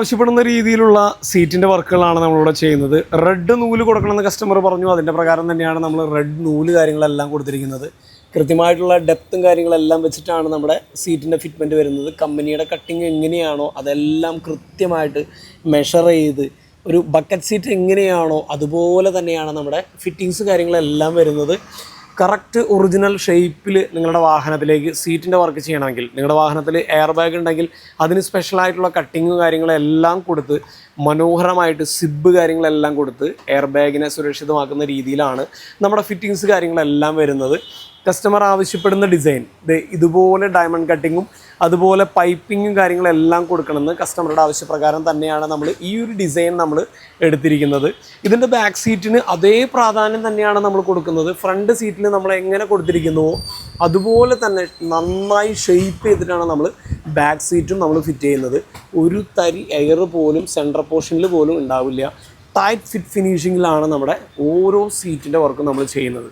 ആവശ്യപ്പെടുന്ന രീതിയിലുള്ള സീറ്റിൻ്റെ വർക്കുകളാണ് നമ്മളിവിടെ ചെയ്യുന്നത്. റെഡ് നൂല് കൊടുക്കണമെന്ന് കസ്റ്റമർ പറഞ്ഞു. അതിൻ്റെ പ്രകാരം തന്നെയാണ് നമ്മൾ റെഡ് നൂല് കാര്യങ്ങളെല്ലാം കൊടുത്തിരിക്കുന്നത്. കൃത്യമായിട്ടുള്ള ഡെപ്തും കാര്യങ്ങളെല്ലാം വെച്ചിട്ടാണ് നമ്മുടെ സീറ്റിൻ്റെ ഫിറ്റ്മെൻറ്റ് വരുന്നത്. കമ്പനിയുടെ കട്ടിങ് എങ്ങനെയാണോ അതെല്ലാം കൃത്യമായിട്ട് മെഷർ ചെയ്ത് ഒരു ബക്കറ്റ് സീറ്റ് എങ്ങനെയാണോ അതുപോലെ തന്നെയാണ് നമ്മുടെ ഫിറ്റിങ്സ് കാര്യങ്ങളെല്ലാം വരുന്നത്. കറക്റ്റ് ഒറിജിനൽ ഷേപ്പിൽ നിങ്ങളുടെ വാഹനത്തിലേക്ക് സീറ്റിൻ്റെ വർക്ക് ചെയ്യണമെങ്കിൽ, നിങ്ങളുടെ വാഹനത്തിൽ എയർ ബാഗ് ഉണ്ടെങ്കിൽ അതിന് സ്പെഷ്യലായിട്ടുള്ള കട്ടിങ്ങും കാര്യങ്ങളെല്ലാം കൊടുത്ത് മനോഹരമായിട്ട് സിബ് കാര്യങ്ങളെല്ലാം കൊടുത്ത് എയർ ബാഗിനെ സുരക്ഷിതമാക്കുന്ന രീതിയിലാണ് നമ്മുടെ ഫിറ്റിങ്സ് കാര്യങ്ങളെല്ലാം വരുന്നത്. കസ്റ്റമർ ആവശ്യപ്പെടുന്ന ഡിസൈൻ ഇതുപോലെ ഡയമണ്ട് കട്ടിങ്ങും അതുപോലെ പൈപ്പിങ്ങും കാര്യങ്ങളെല്ലാം കൊടുക്കണമെന്ന് കസ്റ്റമറുടെ ആവശ്യപ്രകാരം തന്നെയാണ് നമ്മൾ ഈ ഒരു ഡിസൈൻ നമ്മൾ എടുത്തിരിക്കുന്നത്. ഇതിൻ്റെ ബാക്ക് സീറ്റിന് അതേ പ്രാധാന്യം തന്നെയാണ് നമ്മൾ കൊടുക്കുന്നത്. ഫ്രണ്ട് സീറ്റിൽ നമ്മൾ എങ്ങനെ കൊടുത്തിരിക്കുന്നുവോ അതുപോലെ തന്നെ നന്നായി ഷെയ്പ്പ് ചെയ്തിട്ടാണ് നമ്മൾ ബാക്ക് സീറ്റും നമ്മൾ ഫിറ്റ് ചെയ്യുന്നത്. ഒരു തരി എയർ പോലും സെൻട്രൽ പോർഷനിൽ പോലും ഉണ്ടാവില്ല. ടൈറ്റ് ഫിറ്റ് ഫിനിഷിങ്ങിലാണ് നമ്മുടെ ഓരോ സീറ്റിൻ്റെ വർക്കും നമ്മൾ ചെയ്യുന്നത്.